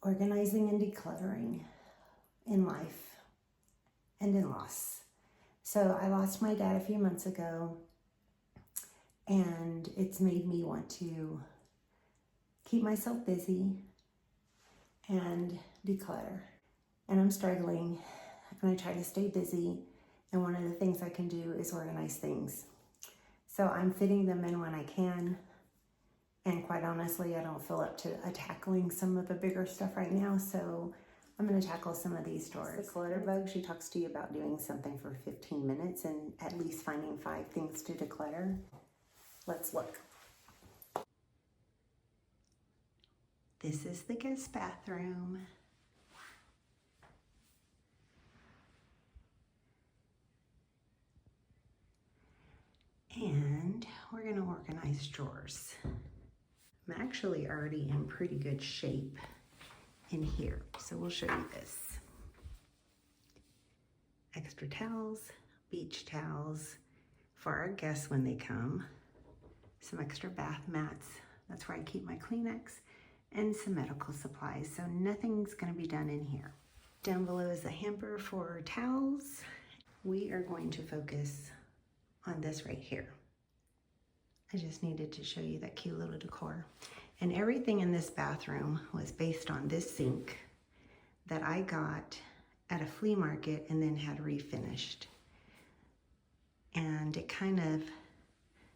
organizing and decluttering in life and in loss. So I lost my dad a few months ago, and it's made me want to keep myself busy and declutter. And I'm struggling, and I try to stay busy, and one of the things I can do is organize things. So I'm fitting them in when I can, and quite honestly, I don't feel up to tackling some of the bigger stuff right now, so I'm going to tackle some of these drawers. The Declutter bug, she talks to you about doing something for 15 minutes and at least finding 5 things to declutter. Let's look. This is the guest bathroom. And we're going to organize drawers. I'm actually already in pretty good shape in here, so we'll show you this. Extra towels, beach towels for our guests when they come, some extra bath mats, that's where I keep my Kleenex, and some medical supplies, so nothing's going to be done in here. Down below is a hamper for towels. We are going to focus on this right here. I just needed to show you that cute little decor. And everything in this bathroom was based on this sink that I got at a flea market and then had refinished. And it kind of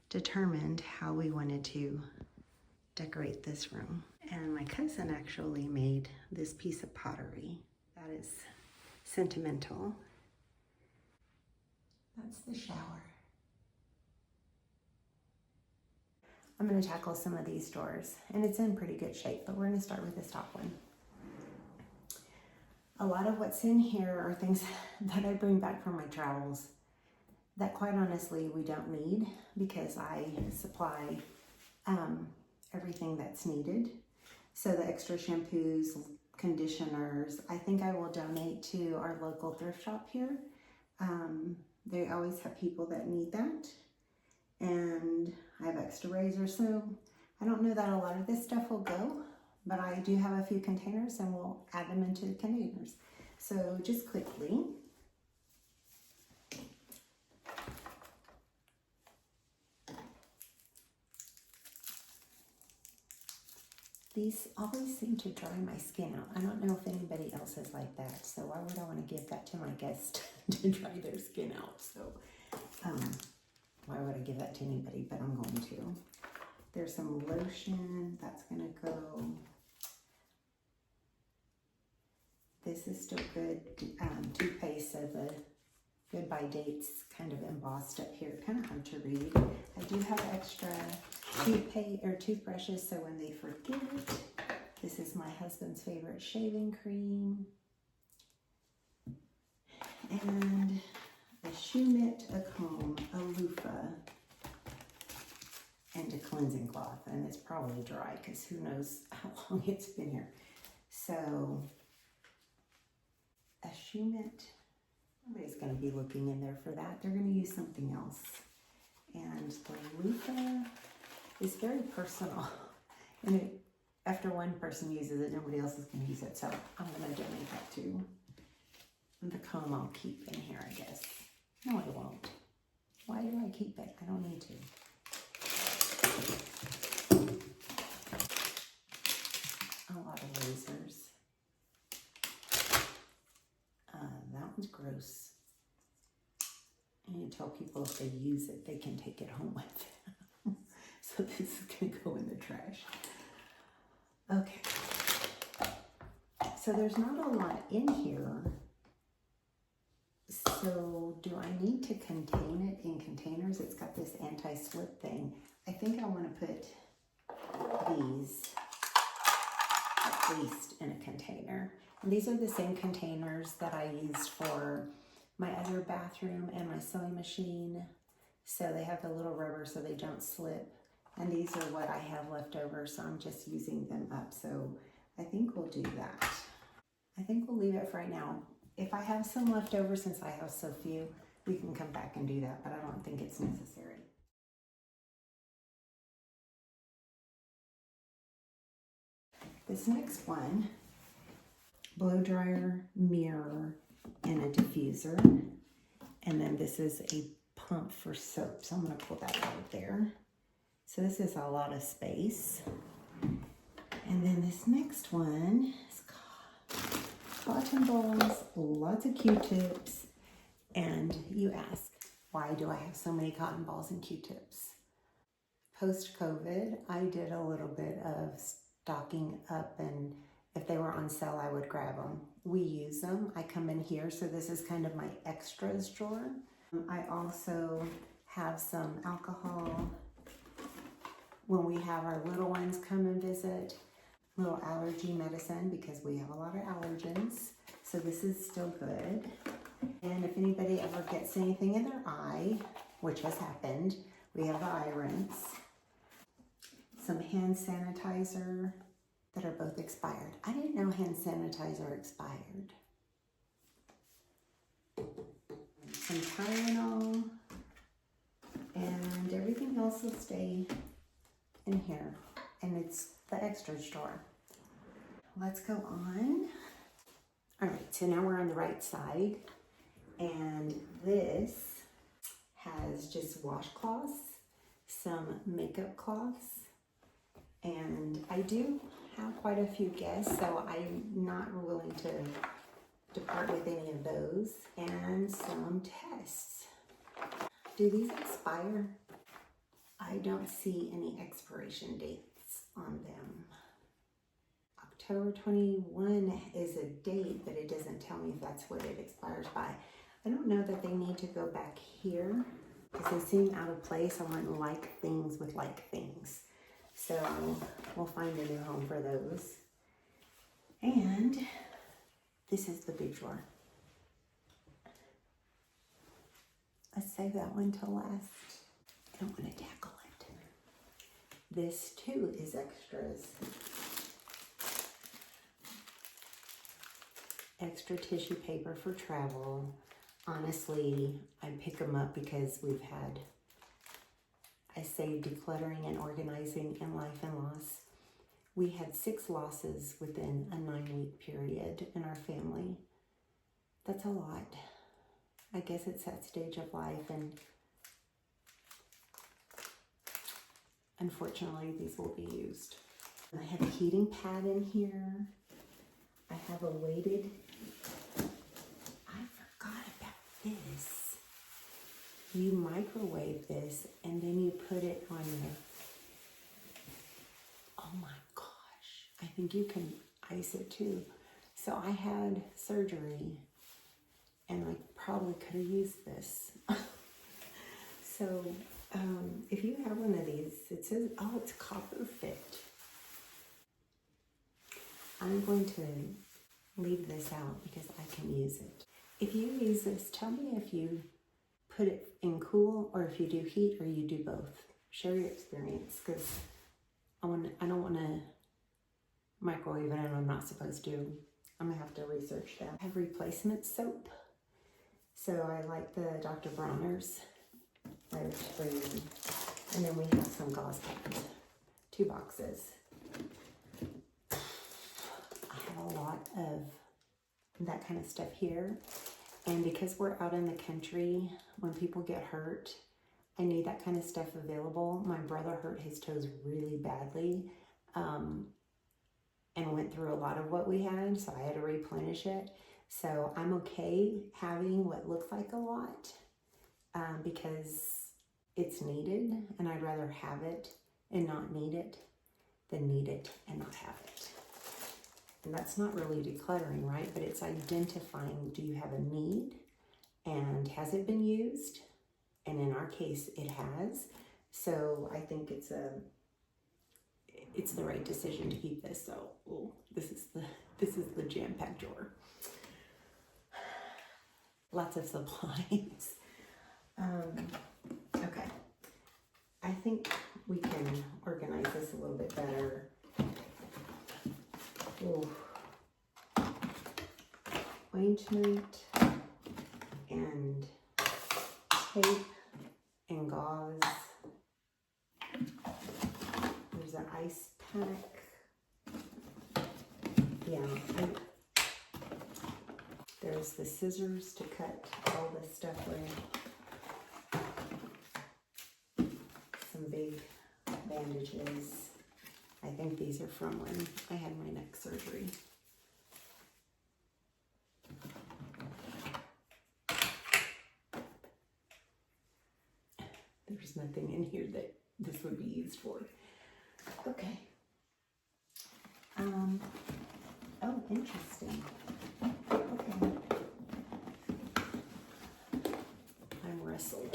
determined how we wanted to decorate this room. And my cousin actually made this piece of pottery that is sentimental. That's the shower. I'm going to tackle some of these drawers, and it's in pretty good shape, but we're going to start with this top one. A lot of what's in here are things that I bring back from my travels that quite honestly we don't need, because I supply everything that's needed. So the extra shampoos, conditioners, I think I will donate to our local thrift shop here. They always have people that need that. And I have extra razors, so I don't know that a lot of this stuff will go, but I do have a few containers and we'll add them into the containers. So just quickly, these always seem to dry my skin out. I don't know if anybody else is like that, so why would I want to give that to my guests to dry their skin out? So why would I give that to anybody, but I'm going to. There's some lotion, that's gonna go. This is still good. Toothpaste, so the goodbye dates kind of embossed up here, kind of hard to read. I do have extra toothpaste or toothbrushes, so when they forget, this is my husband's favorite shaving cream. And a shoe mitt, a comb, a loofah, and a cleansing cloth. And it's probably dry because who knows how long it's been here. So a shoe mitt, nobody's going to be looking in there for that. They're going to use something else. And the loofah is very personal. And after one person uses it, nobody else is going to use it. So I'm going to donate that too. And the comb I'll keep in here, I guess. No, I won't. Why do I keep it? I don't need to. A lot of razors. That one's gross. And you tell people if they use it, they can take it home with them. So this is going to go in the trash. Okay. So there's not a lot in here. So do I need to contain it in containers? It's got this anti-slip thing. I think I want to put these at least in a container. And these are the same containers that I used for my other bathroom and my sewing machine. So they have the little rubber so they don't slip. And these are what I have left over, so I'm just using them up. So I think we'll do that. I think we'll leave it for right now. If I have some left over, since I have so few, we can come back and do that, but I don't think it's necessary. This next one blow dryer, mirror, and a diffuser. And then this is a pump for soap. So I'm going to pull that out of there. So this is a lot of space. And then this next one is cotton balls, lots of Q-tips. And you ask, why do I have so many cotton balls and Q-tips? Post-COVID, I did a little bit of stocking up, and if they were on sale, I would grab them. We use them. I come in here, so this is kind of my extras drawer. I also have some alcohol when we have our little ones come and visit. Little allergy medicine because we have a lot of allergens. So this is still good. And if anybody ever gets anything in their eye, which has happened, we have the eye rinse. Some hand sanitizer that are both expired. I didn't know hand sanitizer expired. Some Tylenol, and everything else will stay in here, and it's the extras drawer. Let's go on. All right, so now we're on the right side, and this has just washcloths, some makeup cloths, and I do have quite a few guests, so I'm not willing to depart with any of those, and some tests. Do these expire? I don't see any expiration dates on them. October 21 is a date, but it doesn't tell me if that's what it expires by. I don't know that they need to go back here because they seem out of place. I want like things with like things. So we'll find a new home for those. And this is the big drawer. Let's save that one till last. I don't want to tackle it. This too is extras. Extra tissue paper for travel. Honestly, I pick them up because I say decluttering and organizing in life and loss. We had 6 losses within a 9-week period in our family. That's a lot. I guess it's that stage of life, and unfortunately these will be used. I have a heating pad in here. I have a weighted, I forgot about this. You microwave this and then you put it on your, oh my gosh, I think you can ice it too. So I had surgery and I probably could have used this. So if you have one of these, it says, oh, it's copper fit. I'm going to leave this out because I can use it. If you use this, tell me if you put it in cool or if you do heat or you do both. Share your experience because I don't want to microwave it and I'm not supposed to. I'm going to have to research that. I have replacement soap. So I like the Dr. Bronner's. There's 3. And then we have some gauze pads. 2 boxes. I have a lot of that kind of stuff here. And because we're out in the country, when people get hurt, I need that kind of stuff available. My brother hurt his toes really badly and went through a lot of what we had, so I had to replenish it. So I'm okay having what looks like a lot because it's needed, and I'd rather have it and not need it than need it and not have it. And that's not really decluttering, right? But it's identifying, do you have a need and has it been used? And in our case, it has. So I think it's the right decision to keep this. So this is the jam-packed drawer. Lots of supplies. Okay. I think we can organize this a little bit better. Ooh. Ointment and tape and gauze. There's an ice pack. Yeah, There's the scissors to cut all this stuff with. Some big bandages. I think these are from when I had my neck surgery. There's nothing in here that this would be used for. Okay. Oh, interesting. Okay. I'm wrestling.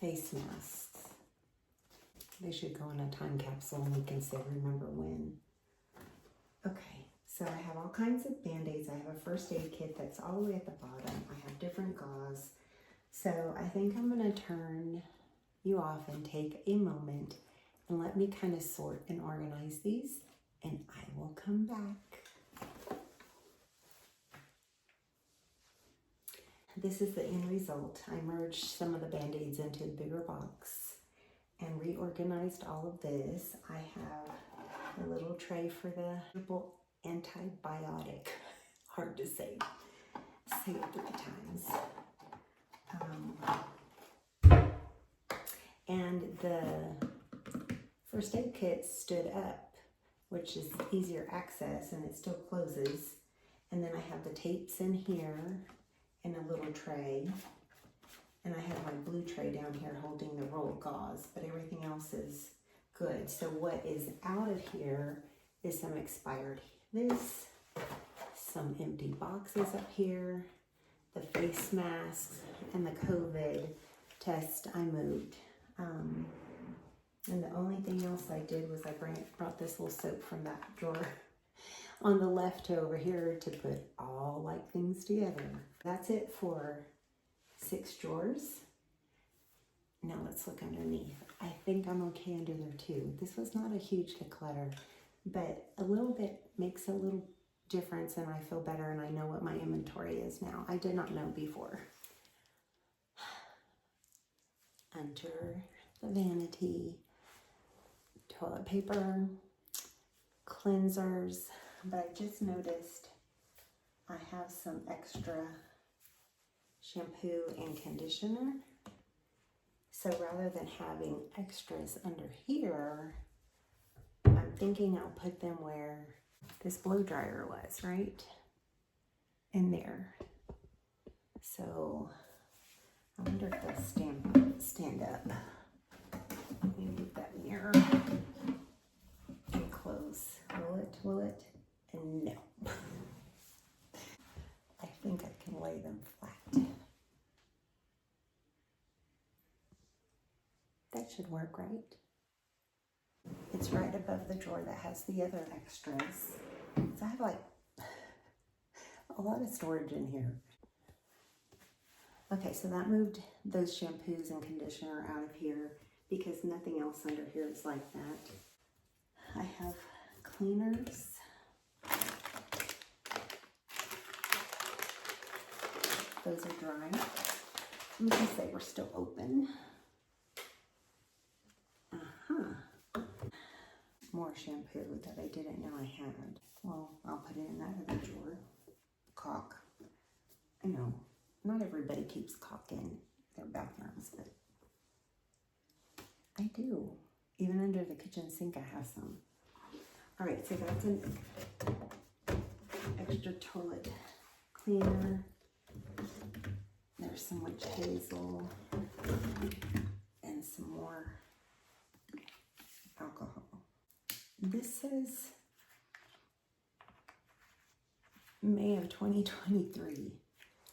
Face masks. They should go in a time capsule and we can say remember when. Okay, so I have all kinds of band-aids. I have a first aid kit that's all the way at the bottom. I have different gauze. So I think I'm gonna turn you off and take a moment and let me kind of sort and organize these, and I will come back. This is the end result. I merged some of the band-aids into a bigger box and reorganized all of this. I have a little tray for the triple antibiotic. Hard to say. Say it 3 times. And the first aid kit stood up, which is easier access, and it still closes. And then I have the tapes in here in a little tray. And I have my blue tray down here holding the roll of gauze, but everything else is good. So what is out of here is some expired this, some empty boxes up here, the face masks, and the COVID test I moved. And the only thing else I did was I brought this little soap from that drawer on the left over here to put all like things together. That's it for 6 drawers. Now let's look underneath. I think I'm okay under there too. This was not a huge declutter, but a little bit makes a little difference, and I feel better and I know what my inventory is now. I did not know before. Under the vanity, toilet paper, cleansers, but I just noticed I have some extra shampoo and conditioner. So rather than having extras under here, I'm thinking I'll put them where this blow dryer was, right? In there. So I wonder if they'll stand up. Let me move that mirror and close. Will it? And no. I think I can lay them flat. That should work, right? It's right above the drawer that has the other extras. So I have like a lot of storage in here. Okay, so that moved those shampoos and conditioner out of here because nothing else under here is like that. I have cleaners. Those are dry. Let me just say we're still open. More shampoo that I didn't know I had. Well, I'll put it in that other drawer. Caulk. I know, not everybody keeps caulk in their bathrooms, but I do. Even under the kitchen sink, I have some. All right, so that's an extra toilet cleaner. There's some witch hazel and some more alcohol. This says May of 2023.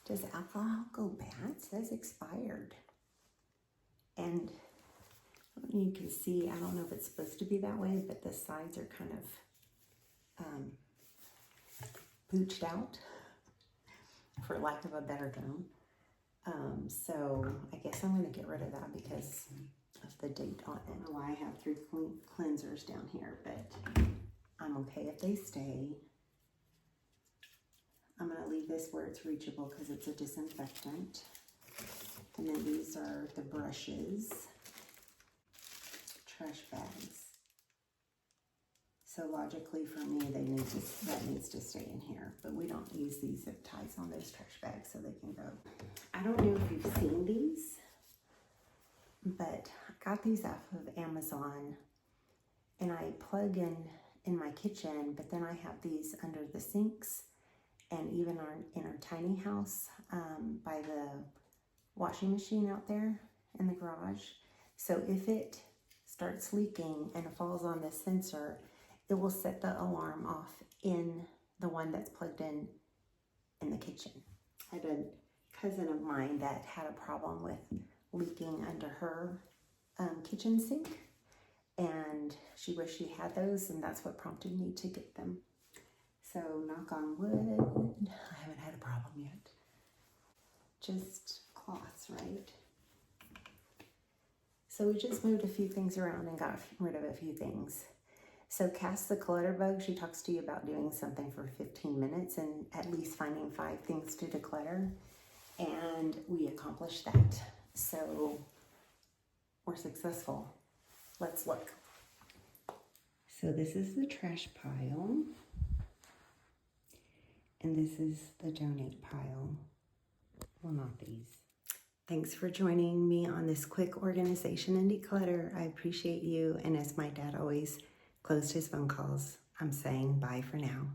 Does alcohol go bad? It says expired. And you can see, I don't know if it's supposed to be that way, but the sides are kind of pooched out, for lack of a better term. So I guess I'm going to get rid of that because of the date on it. I don't know why I have 3 cleansers down here, but I'm okay if they stay. I'm going to leave this where it's reachable because it's a disinfectant. And then these are the brushes. trash bags. So logically for me, that needs to stay in here, but we don't use these zip ties on those trash bags, so they can go. I don't know if you've seen these, but I got these off of Amazon, and I plug in my kitchen, but then I have these under the sinks, and even in our tiny house by the washing machine out there in the garage. So if it starts leaking and it falls on this sensor, it will set the alarm off in the one that's plugged in the kitchen. I had a cousin of mine that had a problem with leaking under her kitchen sink, and she wished she had those, and that's what prompted me to get them. So knock on wood, I haven't had a problem yet. Just cloths, right? So we just moved a few things around and got rid of a few things. So Cass the clutter bug, she talks to you about doing something for 15 minutes and at least finding 5 things to declutter. And we accomplished that. So we're successful. Let's look. So this is the trash pile. And this is the donate pile. Well, not these. Thanks for joining me on this quick organization and declutter. I appreciate you. And as my dad always closed his phone calls, I'm saying bye for now.